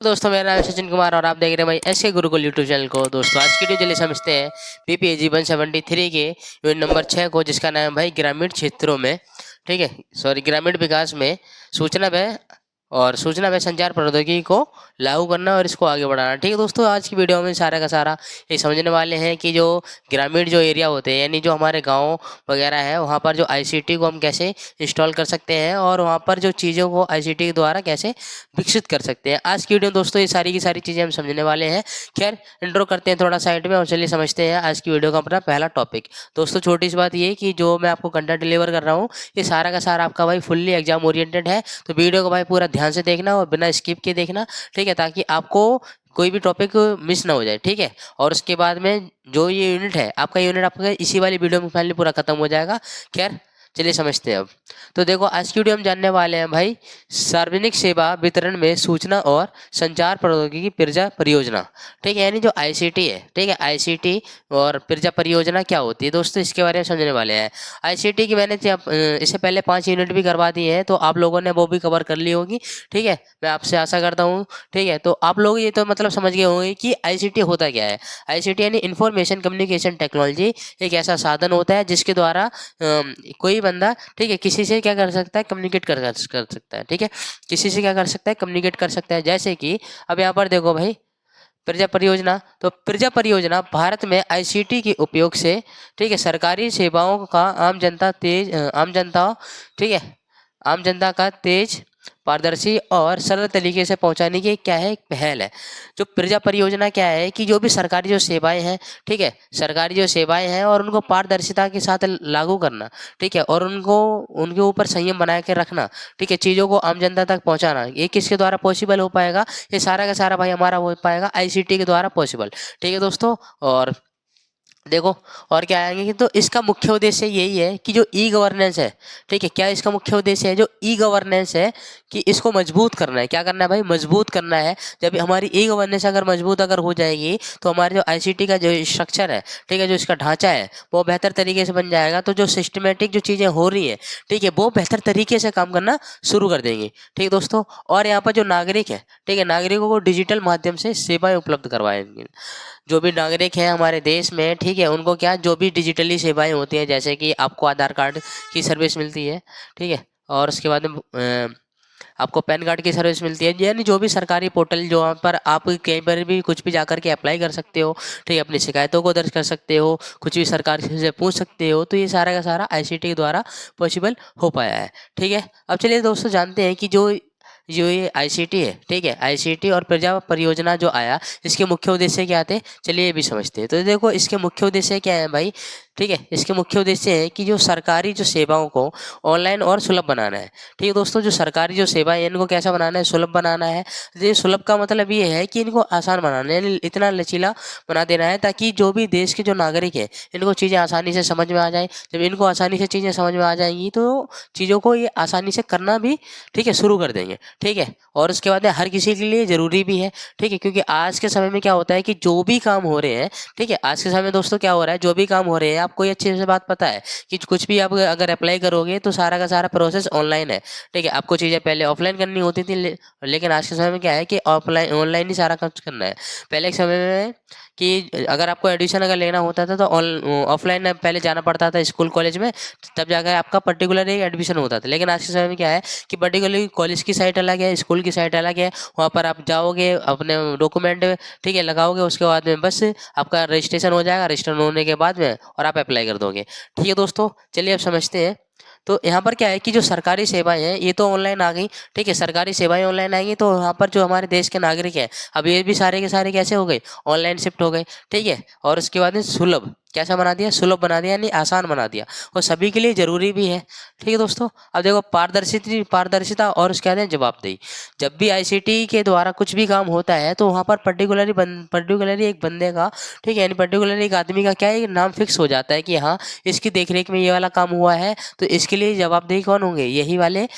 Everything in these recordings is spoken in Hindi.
दोस्तों मेरा नाम है सचिन कुमार और आप देख रहे हैं भाई ऐसे गुरुकुल यूट्यूब चैनल को। दोस्तों आज की वीडियो चलिए समझते हैं पीपीएजी 173 के यूनिट नंबर 6 को, जिसका नाम है भाई ग्रामीण क्षेत्रों में, ठीक है, सॉरी, ग्रामीण विकास में सूचना व संचार प्रौद्योगिकी को लागू करना और इसको आगे बढ़ाना। ठीक है दोस्तों, आज की वीडियो में सारा का सारा ये समझने वाले हैं कि जो ग्रामीण जो एरिया होते हैं, यानी जो हमारे गाँव वगैरह है, वहाँ पर जो आईसीटी को हम कैसे इंस्टॉल कर सकते हैं और वहाँ पर जो चीज़ों को आईसीटी के द्वारा कैसे विकसित कर सकते हैं। आज की वीडियो में दोस्तों ये सारी की सारी चीज़ें हम समझने वाले हैं। खैर, इंट्रो करते हैं थोड़ा साइड में और चलिए समझते हैं आज की वीडियो का अपना पहला टॉपिक। दोस्तों छोटी सी बात ये कि जो मैं आपको कंटेंट डिलीवर कर रहा हूँ, ये सारा का सारा आपका भाई फुल्ली एग्जाम ओरिएंटेड है, तो वीडियो को भाई पूरा ध्यान से देखना और बिना स्किप के देखना, ठीक है, ताकि आपको कोई भी टॉपिक मिस ना हो जाए। ठीक है, और उसके बाद में जो ये यूनिट है आपका इसी वाली वीडियो में फाइनली पूरा खत्म हो जाएगा। खैर, चलिए समझते हैं अब। तो देखो, आज की वीडियो हम जानने वाले हैं भाई सार्वजनिक सेवा वितरण में सूचना और संचार प्रौद्योगिकी पिरजा परियोजना। ठीक है, यानी जो आईसीटी है, ठीक है, आईसीटी और पिरजा परियोजना क्या होती है दोस्तों, इसके बारे में समझने वाले हैं। आईसीटी की मैंने इससे पहले 5 यूनिट भी करवा दिए हैं, तो आप लोगों ने वो भी कवर कर ली होगी। ठीक है, मैं आपसे आशा करता हूँ। ठीक है, तो आप लोग ये तो मतलब समझ गए होंगे कि आईसीटी होता क्या है। आईसीटी यानी इंफॉर्मेशन कम्युनिकेशन टेक्नोलॉजी, एक ऐसा साधन होता है जिसके द्वारा कोई बंदा, ठीक है, किसी से क्या कर सकता है, कम्युनिकेट कर सकता है। ठीक है, किसी से क्या कर सकता है, कम्युनिकेट कर सकता है। जैसे कि अब यहाँ पर देखो भाई, प्रजा परियोजना, तो प्रजा परियोजना भारत में आईसीटी के उपयोग से, ठीक है, सरकारी सेवाओं का आम जनता, ठीक है, आम जनता का तेज, पारदर्शी और सरल तरीके से पहुंचाने की क्या है, एक पहल है। जो प्रजा परियोजना क्या है कि जो भी सरकारी जो सेवाएं हैं, ठीक है, सरकारी जो सेवाएं हैं और उनको पारदर्शिता के साथ लागू करना, ठीक है, और उनको उनके ऊपर संयम बना के रखना, ठीक है, चीज़ों को आम जनता तक पहुंचाना, ये किसके द्वारा पॉसिबल हो पाएगा, ये सारा का सारा भाई हमारा हो पाएगा आईसीटी के द्वारा पॉसिबल। ठीक है दोस्तों, और देखो, और क्या आएंगे कि तो इसका मुख्य उद्देश्य यही है कि जो ई गवर्नेंस है, ठीक है, क्या इसका मुख्य उद्देश्य है, जो ई गवर्नेंस है, कि इसको मजबूत करना है। क्या करना है भाई, मजबूत करना है। जब हमारी ई गवर्नेंस अगर मजबूत अगर हो जाएगी, तो हमारे जो आईसीटी का जो स्ट्रक्चर है, ठीक है, जो इसका ढांचा है, वो बेहतर तरीके से बन जाएगा। तो जो सिस्टमेटिक जो चीज़ें हो रही हैं, ठीक है, वो बेहतर तरीके से काम करना शुरू कर देंगे। ठीक है दोस्तों, और यहाँ पर जो नागरिक है, ठीक है, नागरिकों को डिजिटल माध्यम से सेवाएं उपलब्ध करवाएंगे। जो भी नागरिक हैं हमारे देश में, ठीक है, उनको क्या, जो भी डिजिटली सेवाएं होती हैं, जैसे कि आपको आधार कार्ड की सर्विस मिलती है, ठीक है, और उसके बाद में आपको पैन कार्ड की सर्विस मिलती है, यानी जो भी सरकारी पोर्टल जो वहाँ पर आप कहीं पर भी कुछ भी जाकर के अप्लाई कर सकते हो, ठीक है, अपनी शिकायतों को दर्ज कर सकते हो, कुछ भी सरकार से पूछ सकते हो, तो ये सारा का सारा आईसीटी के द्वारा पॉसिबल हो पाया है। ठीक है, अब चलिए दोस्तों जानते हैं कि जो जो ये आईसीटी है, ठीक है, आईसीटी और प्रजा परियोजना जो आया, इसके मुख्य उद्देश्य क्या थे, चलिए ये भी समझते हैं। तो देखो, इसके मुख्य उद्देश्य क्या है भाई, ठीक है, इसके मुख्य उद्देश्य है कि जो सरकारी जो सेवाओं को ऑनलाइन और सुलभ बनाना है। ठीक है दोस्तों, जो सरकारी जो सेवाएं हैं, इनको कैसा बनाना है, सुलभ बनाना है। ये सुलभ का मतलब ये है कि इनको आसान बनाना है, यानी इतना लचीला बना देना है ताकि जो भी देश के जो नागरिक है, इनको चीज़ें आसानी से समझ में आ जाए। जब इनको आसानी से चीज़ें समझ में आ जाएंगी, तो चीज़ों को ये आसानी से करना भी, ठीक है, शुरू कर देंगे। ठीक है, और उसके बाद में हर किसी के लिए ज़रूरी भी है। ठीक है, क्योंकि आज के समय में क्या होता है कि जो भी काम हो रहे हैं, ठीक है, आज के समय में दोस्तों क्या हो रहा है, जो भी काम हो रहे हैं, आपको ये अच्छे से बात पता है कि कुछ भी आप अगर अप्लाई करोगे तो सारा का सारा प्रोसेस ऑनलाइन है। ठीक है, आपको चीज़ें पहले ऑफलाइन करनी होती थी, लेकिन आज के समय में क्या है कि ऑफलाइन ऑनलाइन ही सारा काम करना है। पहले के समय में कि अगर आपको एडमिशन अगर लेना होता था तो ऑफलाइन पहले जाना पड़ता था स्कूल कॉलेज में, तब जाकर आपका पर्टिकुलर एक एडमिशन होता था। लेकिन आज के समय में क्या है कि पर्टिकुलर कॉलेज की साइट अलग है, स्कूल की साइट अलग है, वहाँ पर आप जाओगे, अपने डॉक्यूमेंट, ठीक है, लगाओगे, उसके बाद में बस आपका रजिस्ट्रेशन हो जाएगा, रजिस्टर होने के बाद में और आप अप्लाई कर दोगे। ठीक है दोस्तों, चलिए अब समझते हैं। तो यहाँ पर क्या है कि जो सरकारी सेवाएं हैं ये तो ऑनलाइन आ गई। ठीक है, सरकारी सेवाएं ऑनलाइन आएंगी, तो यहाँ पर जो हमारे देश के नागरिक हैं, अब ये भी सारे के सारे कैसे हो गए, ऑनलाइन शिफ्ट हो गए। ठीक है, और उसके बाद में सुलभ कैसा बना दिया, सुलभ बना दिया, यानी आसान बना दिया, और सभी के लिए जरूरी भी है। ठीक है दोस्तों, अब देखो पारदर्शिता और उसके बाद है जवाबदेही। जब भी आईसीटी के द्वारा कुछ भी काम होता है, तो वहाँ पर पर्टिकुलरली एक बंदे का, ठीक है, यानी पर्टिकुलरली एक आदमी का क्या है, नाम फिक्स हो जाता है कि हाँ, इसकी देखरेख में ये वाला काम हुआ है, तो इसके लिए जवाबदेही कौन होंगे, यही वाले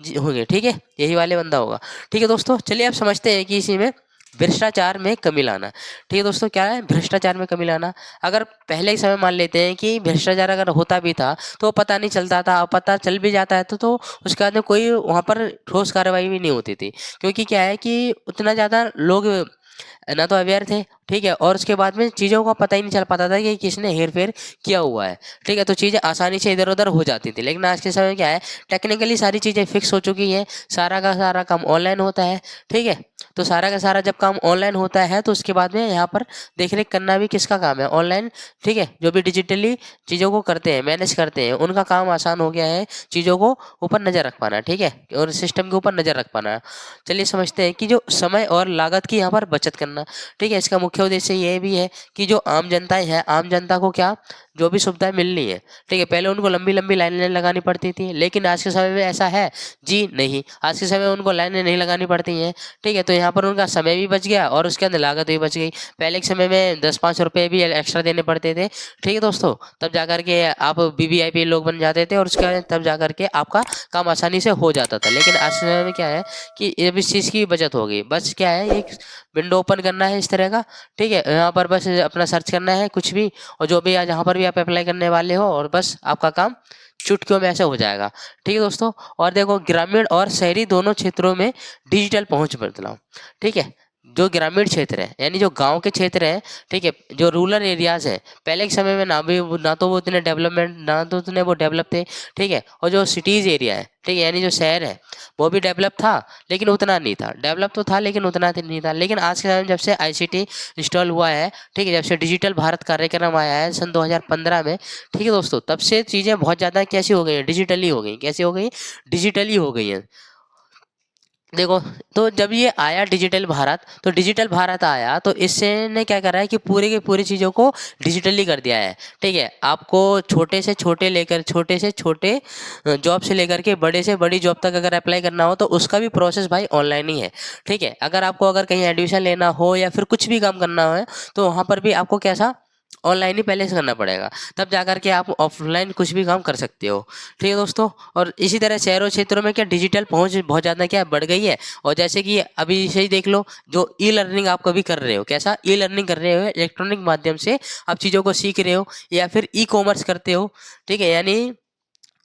होंगे। ठीक है, यही वाले बंदा होगा। ठीक है दोस्तों, चलिए अब समझते हैं कि इसी में भ्रष्टाचार में कमी लाना। ठीक है दोस्तों, क्या है भ्रष्टाचार में कमी लाना। अगर पहले ही समय मान लेते हैं कि भ्रष्टाचार अगर होता भी था तो पता नहीं चलता था, अब पता चल भी जाता है तो उसके बाद में कोई वहाँ पर ठोस कार्रवाई भी नहीं होती थी, क्योंकि क्या है कि उतना ज़्यादा लोग ना तो अवेयर थे। ठीक है, और उसके बाद में चीज़ों का पता ही नहीं चल पाता था कि किसने हेर फेर किया हुआ है। ठीक है, तो चीज़ें आसानी से इधर उधर हो जाती थी। लेकिन आज के समय में क्या है, टेक्निकली सारी चीज़ें फिक्स हो चुकी हैं, सारा का सारा काम ऑनलाइन होता है। ठीक है, तो सारा का सारा जब काम ऑनलाइन होता है तो उसके बाद में यहाँ पर देख रेख करना भी किसका काम है, ऑनलाइन। ठीक है, जो भी डिजिटली चीज़ों को करते हैं, मैनेज करते हैं, उनका काम आसान हो गया है, चीज़ों को ऊपर नज़र रख पाना। ठीक है, और सिस्टम के ऊपर नज़र रख पाना। चलिए समझते हैं कि जो समय और लागत की यहाँ पर बचत करना। ठीक है, इसका मुख्य उद्देश्य ये भी है कि जो आम जनताएं हैं, आम जनता को क्या जो भी सुविधाएं मिलनी है, ठीक है, पहले उनको लंबी लंबी लाइनें लगानी पड़ती थी, लेकिन आज के समय में ऐसा है जी नहीं। आज के समय में उनको लाइनें नहीं लगानी पड़ती हैं। ठीक है, तो यहाँ पर उनका समय भी बच गया और उसके अंदर लागत भी बच गई। पहले के समय में 10-5 रुपये भी एक्स्ट्रा देने पड़ते थे। ठीक है दोस्तों, तब जाकर के आप वीवीआईपी लोग बन जाते थे और उसके बाद तब जाकर के आपका काम आसानी से हो जाता था। लेकिन आज के समय में क्या है कि अब इस चीज़ की बचत हो गई। बस क्या है, एक विंडो ओपन करना है इस तरह का। ठीक है, यहाँ पर बस अपना सर्च करना है कुछ भी, और जो भी जहाँ पर भी आप अप्लाई करने वाले हो, और बस आपका काम चुटकियों में ऐसे हो जाएगा। ठीक है दोस्तों, और देखो ग्रामीण और शहरी दोनों क्षेत्रों में डिजिटल पहुंच बदलाव। ठीक है, जो ग्रामीण क्षेत्र है यानी जो गांव के क्षेत्र हैं, ठीक है, जो रूरल एरियाज हैं, पहले के समय में ना तो वो इतने डेवलपमेंट, ना तो उतने वो डेवलप थे। ठीक है, और जो सिटीज़ एरिया है, ठीक है, यानी जो शहर है, वो भी डेवलप था लेकिन उतना नहीं था। डेवलप तो था लेकिन उतना नहीं था। लेकिन आज के समय में जब से आईसीटी इंस्टॉल हुआ है, ठीक है, जब से डिजिटल भारत कार्यक्रम आया है सन 2015 में, ठीक है दोस्तों, तब से चीज़ें बहुत ज़्यादा कैसी हो गई हैं, डिजिटली हो गई। कैसी हो गई, डिजिटली हो गई हैं। देखो, तो जब ये आया डिजिटल भारत, तो डिजिटल भारत आया तो इससे ने क्या करा है कि पूरी की पूरी चीज़ों को डिजिटली कर दिया है। ठीक है, आपको छोटे से छोटे जॉब से लेकर के बड़े से बड़ी जॉब तक अगर अप्लाई करना हो तो उसका भी प्रोसेस भाई ऑनलाइन ही है। ठीक है, अगर आपको अगर कहीं एडमिशन लेना हो या फिर कुछ भी काम करना हो तो वहाँ पर भी आपको कैसा ऑनलाइन ही पहले से करना पड़ेगा, तब जाकर के आप ऑफलाइन कुछ भी काम कर सकते हो। ठीक है दोस्तों, और इसी तरह शहरों क्षेत्रों में क्या डिजिटल पहुंच बहुत ज़्यादा क्या बढ़ गई है। और जैसे कि अभी से ही देख लो, जो ई लर्निंग आप कभी कर रहे हो, कैसा ई लर्निंग कर रहे हो, इलेक्ट्रॉनिक माध्यम से आप चीज़ों को सीख रहे हो, या फिर ई कॉमर्स करते हो। ठीक है, यानी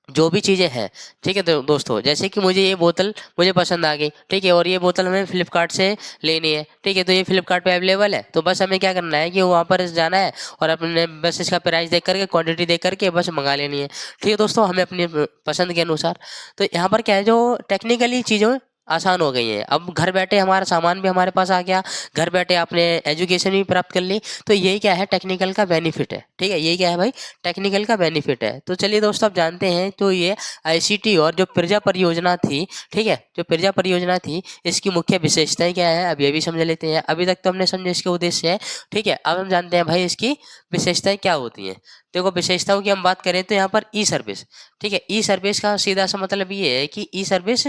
जो भी चीज़ें हैं। ठीक है दोस्तों, जैसे कि मुझे ये बोतल मुझे पसंद आ गई, ठीक है, और ये बोतल हमें फ्लिपकार्ट से लेनी है। ठीक है, तो ये फ्लिपकार्ट पे अवेलेबल है, तो बस हमें क्या करना है कि वहाँ पर जाना है और अपने बस इसका प्राइस देख करके, क्वांटिटी देख करके बस मंगा लेनी है। ठीक है दोस्तों, हमें अपनी पसंद के अनुसार। तो यहाँ पर क्या है, जो टेक्निकली चीज़ें आसान हो गई हैं, अब घर बैठे हमारा सामान भी हमारे पास आ गया, घर बैठे आपने एजुकेशन भी प्राप्त कर ली। तो यही क्या है, टेक्निकल का बेनिफिट है। ठीक है, यही क्या है भाई, टेक्निकल का बेनिफिट है। तो चलिए दोस्तों, आप जानते हैं तो ये आईसीटी और जो प्रजा परियोजना थी, ठीक है, जो प्रजा परियोजना थी, इसकी मुख्य विशेषताएं क्या है, अब ये भी समझ लेते हैं। अभी तक तो हमने समझे इसके उद्देश्य है। ठीक है, अब हम जानते हैं भाई इसकी विशेषताएं क्या होती हैं। देखो, विशेषताओं की हम बात करें तो यहाँ पर ई सर्विस। ठीक है, ई सर्विस का सीधा सा मतलब ये है कि ई सर्विस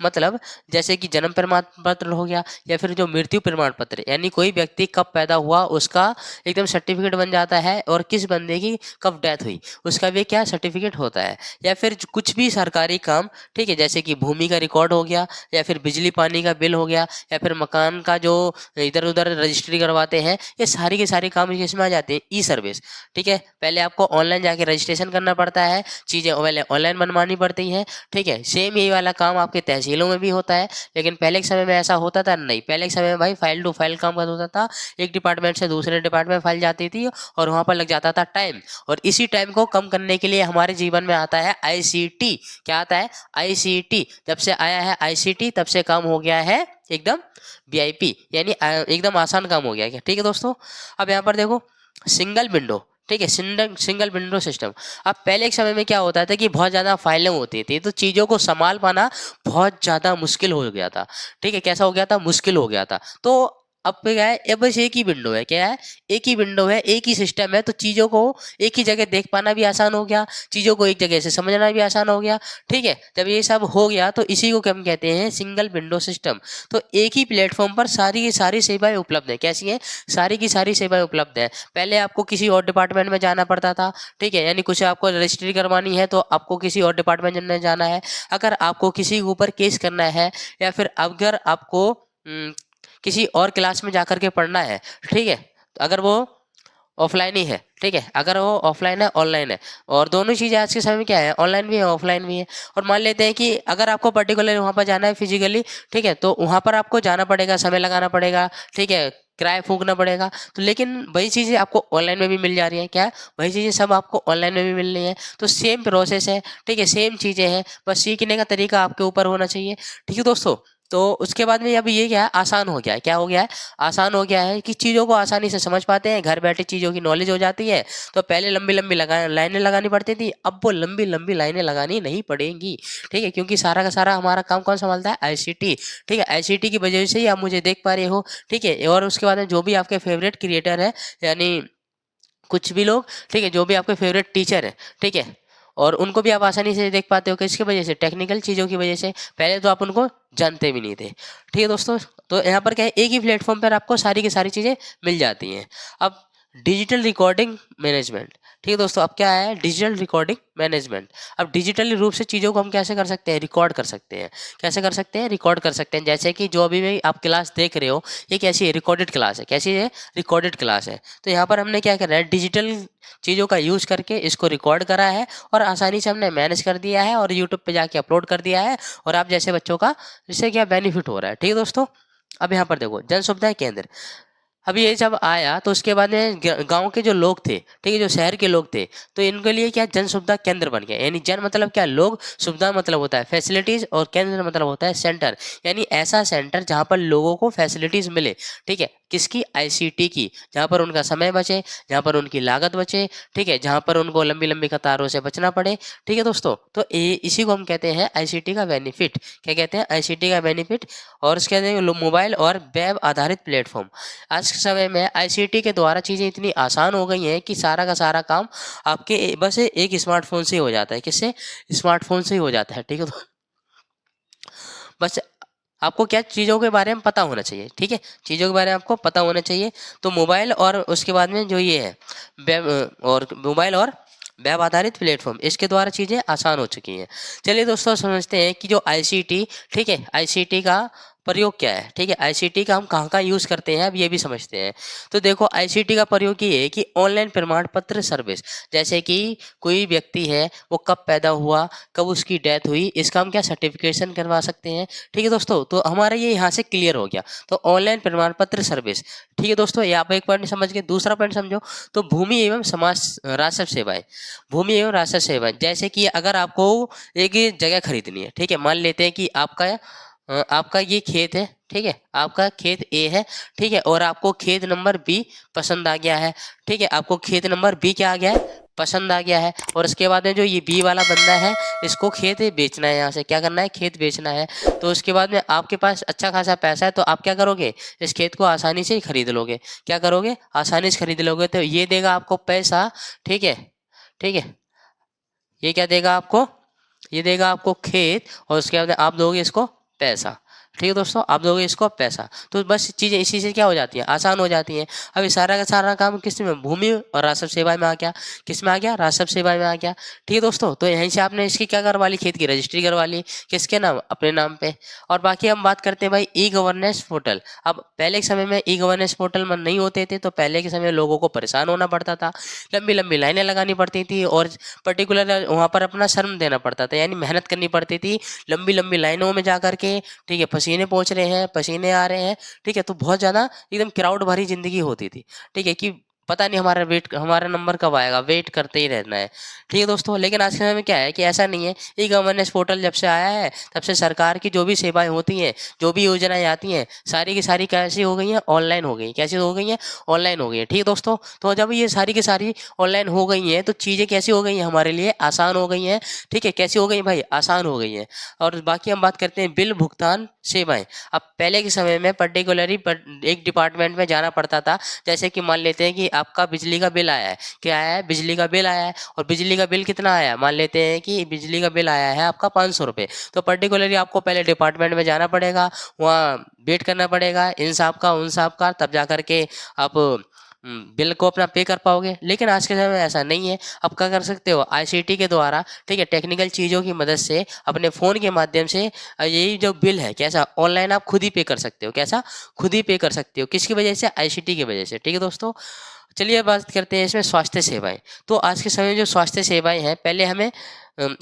मतलब जैसे कि जन्म प्रमाण पत्र हो गया, या फिर जो मृत्यु प्रमाण पत्र, यानी कोई व्यक्ति कब पैदा हुआ उसका एकदम सर्टिफिकेट बन जाता है, और किस बंदे की कब डेथ हुई उसका भी क्या सर्टिफिकेट होता है। या फिर कुछ भी सरकारी काम, ठीक है, जैसे कि भूमि का रिकॉर्ड हो गया, या फिर बिजली पानी का बिल हो गया, या फिर मकान का जो इधर उधर रजिस्ट्री करवाते हैं, ये सारी के सारे काम इसमें आ जाते हैं ई सर्विस। ठीक है, पहले आपको ऑनलाइन जाके रजिस्ट्रेशन करना पड़ता है, चीज़ें पहले ऑनलाइन बनवानी पड़ती हैं। ठीक है, सेम यही वाला काम आपके तहसीलों में भी होता है, लेकिन पहले के समय में ऐसा होता था नहीं। पहले के समय में भाई फाइल टू फाइल काम होता था, एक डिपार्टमेंट से दूसरे डिपार्टमेंट में फाइल जाती थी और वहाँ पर लग जाता था टाइम। और इसी टाइम को कम करने के लिए हमारे जीवन में आता है आईसीटी। क्या आता है, आईसीटी। जब से आया है आईसीटी तब से काम हो गया है एकदम वीआईपी, यानी एकदम आसान काम हो गया है। ठीक है दोस्तों, अब यहाँ पर देखो सिंगल विंडो। ठीक है, सिंगल विंडो सिस्टम। अब पहले के समय में क्या होता था कि बहुत ज़्यादा फाइलें होती थी, तो चीज़ों को संभाल पाना बहुत ज़्यादा मुश्किल हो गया था। ठीक है, कैसा हो गया था, मुश्किल हो गया था। तो अब क्या है, अब बस एक ही विंडो है। क्या है, एक ही विंडो है, एक ही सिस्टम है, तो चीज़ों को एक ही जगह देख पाना भी आसान हो गया, चीज़ों को एक जगह से समझना भी आसान हो गया। ठीक है, जब ये सब हो गया तो इसी को हम कहते हैं सिंगल विंडो सिस्टम। तो एक ही प्लेटफॉर्म पर सारी की सारी सेवाएं उपलब्ध है। कैसी हैं, सारी की सारी सेवाएं उपलब्ध है। पहले आपको किसी और डिपार्टमेंट में जाना पड़ता था। ठीक है, यानी कुछ आपको रजिस्ट्री करवानी है तो आपको किसी और डिपार्टमेंट में जाना है। अगर आपको किसी के ऊपर केस करना है, या फिर अगर आपको किसी और क्लास में जाकर के पढ़ना है, ठीक है, तो अगर वो ऑफलाइन ही है, ठीक है, अगर वो ऑफलाइन है ऑनलाइन है, और दोनों चीज़ें आज के समय में क्या है, ऑनलाइन भी है ऑफलाइन भी है। और मान लेते हैं कि अगर आपको पर्टिकुलर वहाँ पर जाना है फिजिकली, ठीक है, तो वहाँ पर आपको जाना पड़ेगा, समय लगाना पड़ेगा, ठीक है, किराया फूकना पड़ेगा। तो लेकिन वही चीज़ें आपको ऑनलाइन में भी मिल जा रही हैं, क्या वही चीज़ें सब आपको ऑनलाइन में भी मिल रही हैं। तो सेम प्रोसेस है, ठीक है, सेम चीज़ें हैं, बस सीखने का तरीका आपके ऊपर होना चाहिए, ठीक है दोस्तों। तो उसके बाद में अब ये क्या है, आसान हो गया है, क्या हो गया है, आसान हो गया है कि चीज़ों को आसानी से समझ पाते हैं, घर बैठे चीज़ों की नॉलेज हो जाती है। तो पहले लंबी लंबी लाइनें लगानी पड़ती थी, अब वो लंबी लंबी लाइनें लगानी नहीं पड़ेंगी, ठीक है, क्योंकि सारा का सारा हमारा काम कौन संभालता है, आईसीटी, ठीक है, आईसीटी की वजह से ही आप मुझे देख पा रहे हो, ठीक है। और उसके बाद में जो भी आपके फेवरेट क्रिएटर है, यानी कुछ भी लोग, ठीक है, जो भी आपके फेवरेट टीचर है, ठीक है, और उनको भी आप आसानी से देख पाते हो, किसकी वजह से, टेक्निकल चीज़ों की वजह से। पहले तो आप उनको जानते भी नहीं थे, ठीक है दोस्तों। तो यहाँ पर क्या है, एक ही प्लेटफॉर्म पर आपको सारी की सारी चीज़ें मिल जाती हैं। अब डिजिटल रिकॉर्डिंग मैनेजमेंट, ठीक है दोस्तों, अब क्या है, डिजिटल रिकॉर्डिंग मैनेजमेंट। अब डिजिटली रूप से चीज़ों को हम कैसे कर सकते हैं, रिकॉर्ड कर सकते हैं। कैसे कर सकते हैं, रिकॉर्ड कर सकते हैं। जैसे कि जो अभी भी आप क्लास देख रहे हो, ये कैसी है, रिकॉर्डेड क्लास है, कैसी है, रिकॉर्डेड क्लास है। तो यहाँ पर हमने क्या करा है, डिजिटल चीज़ों का यूज़ करके इसको रिकॉर्ड करा है, और आसानी से हमने मैनेज कर दिया है, और यूट्यूब पे जाके अपलोड कर दिया है, और आप जैसे बच्चों का इससे क्या बेनिफिट हो रहा है, ठीक है दोस्तों। अब यहाँ पर देखो, जन सुविधा केंद्र, अभी ये जब आया तो उसके बाद में गांव के जो लोग थे, ठीक है, जो शहर के लोग थे, तो इनके लिए क्या जन सुविधा केंद्र बन गया। यानी जन मतलब क्या, लोग, सुविधा मतलब होता है फैसिलिटीज, और केंद्र मतलब होता है सेंटर, यानी ऐसा सेंटर जहां पर लोगों को फैसिलिटीज मिले, ठीक है, किसकी, आईसीटी की, जहां पर उनका समय बचे, जहां पर उनकी लागत बचे, ठीक है, जहां पर उनको लंबी लंबी कतारों से बचना पड़े, ठीक है दोस्तों। तो इसी को हम कहते हैं आईसीटी का बेनिफिट। क्या कहते हैं, आईसीटी का बेनिफिट। और उसके बाद मोबाइल और वेब आधारित प्लेटफॉर्म, आज के समय में आईसीटी के द्वारा चीज़ें इतनी आसान हो गई हैं कि सारा का सारा काम आपके बस एक स्मार्टफोन से ही हो जाता है। किससे, स्मार्टफोन से ही हो जाता है, ठीक है। तो बस आपको क्या चीज़ों के बारे में पता होना चाहिए, ठीक है, चीज़ों के बारे में आपको पता होना चाहिए। तो मोबाइल और उसके बाद में जो ये है वेब, और मोबाइल और वेब आधारित प्लेटफॉर्म, इसके द्वारा चीज़ें आसान हो चुकी हैं। चलिए दोस्तों, समझते हैं कि जो आईसीटी, ठीक है, आईसीटी का प्रयोग क्या है, ठीक है, आईसीटी का हम कहाँ कहाँ यूज़ करते हैं, अब ये भी समझते हैं। तो देखो, आईसीटी का प्रयोग ये है कि ऑनलाइन प्रमाण पत्र सर्विस, जैसे कि कोई व्यक्ति है, वो कब पैदा हुआ, कब उसकी डेथ हुई, इसका हम क्या सर्टिफिकेशन करवा सकते हैं, ठीक है दोस्तों। तो हमारा ये यहाँ से क्लियर हो गया। तो ऑनलाइन प्रमाण पत्र सर्विस, ठीक है दोस्तों, ये आप एक पॉइंट समझ के दूसरा पॉइंट समझो। तो भूमि एवं समाज राजस्व सेवाएं, भूमि एवं राजस्व सेवाएं, जैसे कि अगर आपको एक जगह खरीदनी है, ठीक है, मान लेते हैं कि आपका ये खेत है, ठीक है, आपका खेत ए है, ठीक है, और आपको खेत नंबर बी पसंद आ गया है, ठीक है, आपको खेत नंबर बी क्या आ गया है, पसंद आ गया है। और उसके बाद में जो ये बी वाला बंदा है, इसको खेत बेचना है, यहाँ से क्या करना है, खेत बेचना है। तो उसके बाद में आपके पास अच्छा खासा पैसा है, तो आप क्या करोगे, इस खेत को आसानी से खरीद लोगे। क्या करोगे, आसानी से खरीद लोगे। तो ये देगा आपको पैसा, ठीक है, ठीक है, ये क्या देगा आपको, ये देगा आपको खेत, और उसके बाद आप दोगे इसको पैसा, ठीक है दोस्तों, आप दोगे इसको पैसा। तो बस चीज़ें इसी से क्या हो जाती हैं, आसान हो जाती हैं। अब ये सारा का सारा काम किस में, भूमि और राजस्व सेवा में आ गया, किस में आ गया, राजस्व सेवा में आ गया, ठीक है दोस्तों। तो यहीं से आपने इसकी क्या करवा ली, खेत की रजिस्ट्री करवा ली, किसके नाम, अपने नाम पे। और बाकी हम बात करते हैं भाई ई गवर्नेंस पोर्टल। अब पहले के समय में ई गवर्नेंस पोर्टल में नहीं होते थे, तो पहले के समय में लोगों को परेशान होना पड़ता था, लंबी लंबी लाइनें लगानी पड़ती थी, और पर्टिकुलर वहाँ पर अपना श्रम देना पड़ता था, यानी मेहनत करनी पड़ती थी लंबी लंबी लाइनों में जा करके, ठीक है, पसीने पहुँच रहे हैं, पसीने आ रहे हैं, ठीक है। तो बहुत ज़्यादा एकदम क्राउड भरी ज़िंदगी होती थी, ठीक है, कि पता नहीं हमारा नंबर कब आएगा, वेट करते ही रहना है, ठीक है दोस्तों। लेकिन आज के समय में क्या है कि ऐसा नहीं है। ई गवर्नेंस पोर्टल जब से आया है, तब से सरकार की जो भी सेवाएं होती हैं, जो भी योजनाएं आती हैं, सारी की सारी कैसी हो गई हैं, ऑनलाइन हो गई। कैसी हो गई हैं, ऑनलाइन हो गई है, ठीक है दोस्तों। तो जब ये सारी की सारी ऑनलाइन हो गई हैं, तो चीज़ें कैसी हो गई हैं, हमारे लिए आसान हो गई हैं, ठीक है। कैसी हो गई भाई, आसान हो गई हैं। और बाकी हम बात करते हैं बिल भुगतान सेवाएं। अब पहले के समय में पर्टिकुलरली एक डिपार्टमेंट में जाना पड़ता था। जैसे कि मान लेते हैं कि आपका बिजली का बिल आया है, क्या आया है, बिजली का बिल आया है, और बिजली का बिल कितना आया है, मान लेते हैं कि बिजली का बिल आया है आपका 500 रुपये। तो पर्टिकुलरली आपको पहले डिपार्टमेंट में जाना पड़ेगा, वहाँ वेट करना पड़ेगा, इन साहब का उन साहब का, तब जा करके आप बिल को अपना पे कर पाओगे। लेकिन आज के समय में ऐसा नहीं है। अब क्या कर सकते हो, आईसीटी के द्वारा, ठीक है, टेक्निकल चीज़ों की मदद से अपने फ़ोन के माध्यम से यही जो बिल है कैसा ऑनलाइन आप खुद ही पे कर सकते हो। कैसा खुद ही पे कर सकते हो, किसकी वजह से, आईसीटी की वजह से। ठीक है दोस्तों, चलिए बात करते हैं इसमें स्वास्थ्य सेवाएं। तो आज के समय में जो स्वास्थ्य सेवाएं हैं, पहले हमें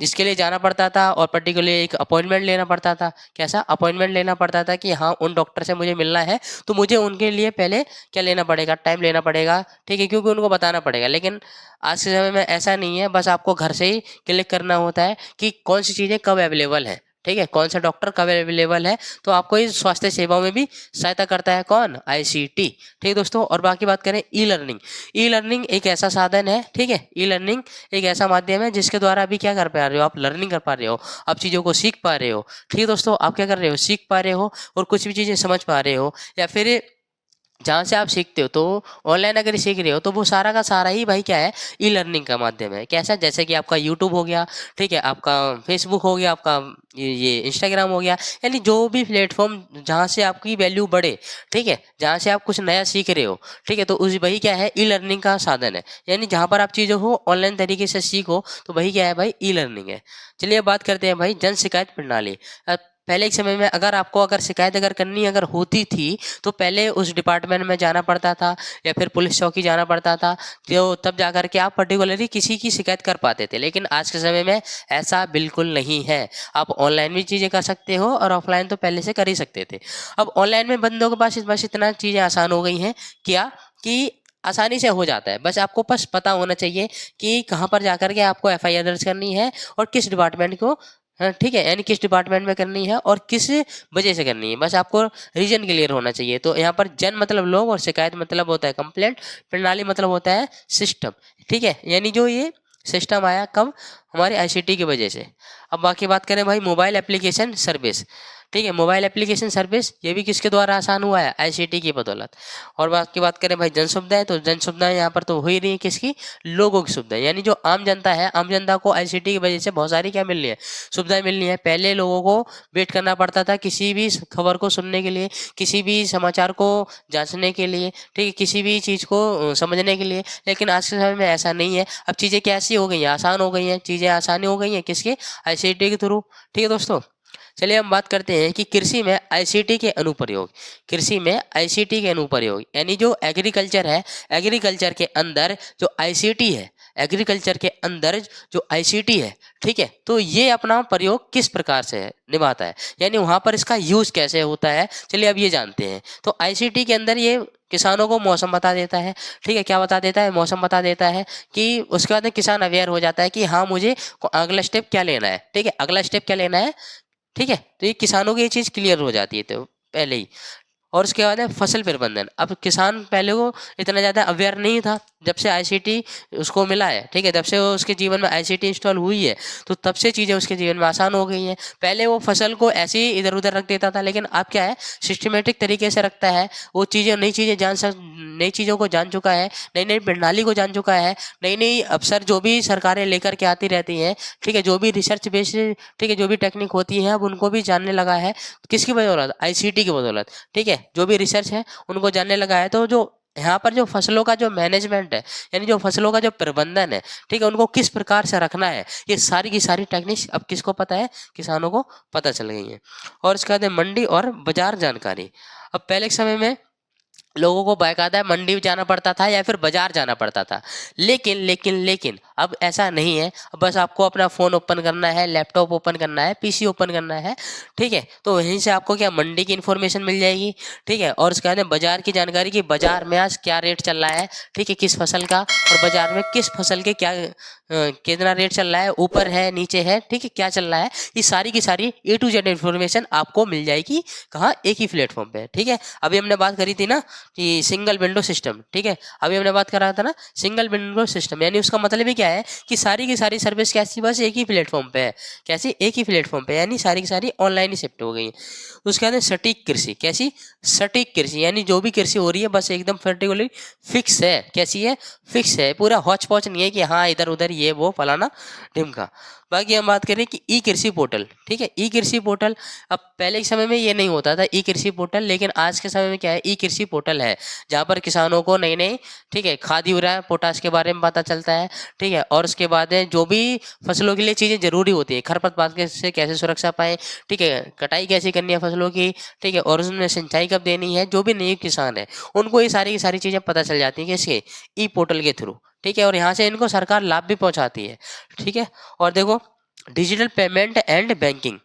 इसके लिए जाना पड़ता था और पर्टिकुलरली एक अपॉइंटमेंट लेना पड़ता था। कैसा अपॉइंटमेंट लेना पड़ता था कि हाँ उन डॉक्टर से मुझे मिलना है, तो मुझे उनके लिए पहले क्या लेना पड़ेगा, टाइम लेना पड़ेगा। ठीक है, क्योंकि उनको बताना पड़ेगा। लेकिन आज के समय में ऐसा नहीं है, बस आपको घर से ही क्लिक करना होता है कि कौन सी चीज़ें कब अवेलेबल है। ठीक है, कौन सा डॉक्टर कब अवेलेबल है, तो आपको इस स्वास्थ्य सेवाओं में भी सहायता करता है कौन, आईसीटी। ठीक है दोस्तों, और बाकी बात करें ई लर्निंग। ई लर्निंग एक ऐसा साधन है, ठीक है, ई लर्निंग एक ऐसा माध्यम है जिसके द्वारा अभी क्या कर पा रहे हो, आप लर्निंग कर पा रहे हो, आप चीज़ों को सीख पा रहे हो। ठीक है दोस्तों, आप क्या कर रहे हो, सीख पा रहे हो और कुछ भी चीज़ें समझ पा रहे हो, या फिर जहाँ से आप सीखते हो, तो ऑनलाइन अगर सीख रहे हो तो वो सारा का सारा ही भाई क्या है, ई लर्निंग का माध्यम है। कैसा, जैसे कि आपका यूट्यूब हो गया, ठीक है, आपका फेसबुक हो गया, आपका ये इंस्टाग्राम हो गया, यानी जो भी प्लेटफॉर्म जहाँ से आपकी वैल्यू बढ़े, ठीक है, जहाँ से आप कुछ नया सीख रहे हो, ठीक है, तो उस वही क्या है, ई लर्निंग का साधन है। यानी जहाँ पर आप चीज़ों को ऑनलाइन तरीके से सीखो, तो वही क्या है भाई, ई लर्निंग है। चलिए बात करते हैं भाई जन शिकायत प्रणाली। पहले के समय में अगर शिकायत करनी अगर होती थी, तो पहले उस डिपार्टमेंट में जाना पड़ता था या फिर पुलिस चौकी जाना पड़ता था, तो तब जाकर के आप पर्टिकुलरली किसी की शिकायत कर पाते थे। लेकिन आज के समय में ऐसा बिल्कुल नहीं है। आप ऑनलाइन भी चीज़ें कर सकते हो और ऑफलाइन तो पहले से कर ही सकते थे। अब ऑनलाइन में बंदों के पास बस इतना चीज़ें आसान हो गई हैं, क्या कि आसानी से हो जाता है। बस आपको बस पता होना चाहिए कि कहाँ पर जाकर के आपको एफआईआर दर्ज करनी है और किस डिपार्टमेंट को, हाँ ठीक है, यानी किस डिपार्टमेंट में करनी है और किस वजह से करनी है। बस आपको रीजन क्लियर होना चाहिए। तो यहाँ पर जन मतलब लोग और शिकायत मतलब होता है कंप्लेंट, प्रणाली मतलब होता है सिस्टम। ठीक है, यानी जो ये सिस्टम आया कब, हमारे आईसीटी की वजह से। अब बाकी बात करें भाई मोबाइल एप्लीकेशन सर्विस। ठीक है, मोबाइल एप्लीकेशन सर्विस ये भी किसके द्वारा आसान हुआ है, आईसीटी की बदौलत। और बाकी बात करें भाई जन सुविधाएं, तो जन सुविधाएं यहाँ पर तो हो ही रही है किसकी, लोगों की सुविधाएं। यानी जो आम जनता है, आम जनता को आईसीटी की वजह से बहुत सारी क्या मिल रही है, सुविधाएं मिल रही है। पहले लोगों को वेट करना पड़ता था किसी भी खबर को सुनने के लिए, किसी भी समाचार को जांचने के लिए, ठीक है, किसी भी चीज़ को समझने के लिए। लेकिन आज के समय में ऐसा नहीं है। अब चीज़ें कैसी हो गई हैं, आसान हो गई हैं, चीज़ें आसानी हो गई हैं किसके, आईसीटी के थ्रू। ठीक है दोस्तों, चलिए हम बात करते हैं कि कृषि में आईसीटी के अनुप्रयोग। कृषि में आईसीटी के अनुप्रयोग यानी जो एग्रीकल्चर है, एग्रीकल्चर के अंदर जो आईसीटी है, एग्रीकल्चर के अंदर जो आईसीटी है, ठीक है, तो ये अपना प्रयोग किस प्रकार से निभाता है, यानी वहाँ पर इसका यूज कैसे होता है। चलिए अब ये जानते हैं। तो आईसीटी के अंदर ये किसानों को मौसम बता देता है। ठीक है, क्या बता देता है, मौसम बता देता है। कि उसके बाद में किसान अवेयर हो जाता है कि हाँ मुझे अगला स्टेप क्या लेना है। ठीक है, अगला स्टेप क्या लेना है। ठीक है, तो ये किसानों की ये चीज़ क्लियर हो जाती है तो पहले ही। और उसके बाद है फसल प्रबंधन। अब किसान पहले वो इतना ज़्यादा अवेयर नहीं था, जब से आईसीटी उसको मिला है, ठीक है, जब से वो उसके जीवन में आईसीटी इंस्टॉल हुई है, तो तब से चीज़ें उसके जीवन में आसान हो गई हैं। पहले वो फसल को ऐसे ही इधर उधर रख देता था, लेकिन अब क्या है, सिस्टमेटिक तरीके से रखता है। वो चीज़ें, नई चीज़ों को जान चुका है, नई नई प्रणाली को जान चुका है, नई नई अवसर जो भी सरकारें लेकर के आती रहती हैं, ठीक है, जो भी रिसर्च बेस्ड, ठीक है, जो भी टेक्निक होती है, अब उनको भी जानने लगा है। किसकी बदौलत, आईसीटी की बदौलत। ठीक है, जो भी रिसर्च है उनको जानने लगा है। तो जो यहाँ पर जो फसलों का जो मैनेजमेंट है, यानी जो फसलों का जो प्रबंधन है, ठीक है, उनको किस प्रकार से रखना है, ये सारी की सारी टेक्निक्स अब किसको पता है, किसानों को पता चल गई है। और इसके बाद है मंडी और बाजार जानकारी। अब पहले के समय में लोगों को बाकायदा मंडी जाना पड़ता था या फिर बाजार जाना पड़ता था। लेकिन अब ऐसा नहीं है। अब बस आपको अपना फ़ोन ओपन करना है, लैपटॉप ओपन करना है, पीसी ओपन करना है, ठीक है, तो वहीं से आपको क्या, मंडी की इन्फॉर्मेशन मिल जाएगी। ठीक है, और उसके बाद में बाजार की जानकारी कि बाजार में आज क्या रेट चल रहा है, ठीक है, किस फसल का, और बाजार में किस फसल के क्या कितना रेट चल रहा है, ऊपर है नीचे है, ठीक है, क्या चल रहा है, ये सारी की सारी ए टू जेड इन्फॉर्मेशन आपको मिल जाएगी। कहाँ, एक ही प्लेटफॉर्म पे। ठीक है, अभी हमने बात करी थी ना कि सिंगल विंडो सिस्टम। ठीक है, अभी हमने बात कर रहा था ना सिंगल विंडो सिस्टम, यानी उसका मतलब ही क्या है कि सारी की सारी सर्विस कैसी, बस एक ही प्लेटफॉर्म पे है। कैसी, एक ही प्लेटफॉर्म पे, यानी सारी की सारी ऑनलाइन ही शिफ्ट हो गई है। उसके बाद सटीक कृषि। कैसी, सटीक कृषि, यानी जो भी कृषि हो रही है बस एकदम पर्टिकुलरली फिक्स है। कैसी है, फिक्स है, पूरा हौच पौच नहीं है कि हाँ इधर उधर ये वो फलाना ढिमका। बाकी हम बात करें कि ई कृषि पोर्टल, ठीक है, ई कृषि पोर्टल। अब पहले के समय में ये नहीं होता था ई कृषि पोर्टल, लेकिन आज के समय में क्या है, ई कृषि पोर्टल है जहाँ पर किसानों को नई नई, ठीक है, खाद यूरिया पोटाश के बारे में पता चलता है, ठीक है। और उसके बाद है जो भी फसलों के लिए चीज़ें जरूरी होती है, खरपतवार से कैसे सुरक्षा पाएं, ठीक है, कटाई कैसे करनी है फसलों की, ठीक है, और उसमें सिंचाई कब देनी है, जो भी नए किसान है उनको ये सारी की सारी चीज़ें पता चल जाती हैं किसके, ई पोर्टल के थ्रू, ठीक है। और यहाँ से इनको सरकार लाभ भी पहुँचाती है, ठीक है। और देखो डिजिटल पेमेंट एंड बैंकिंग,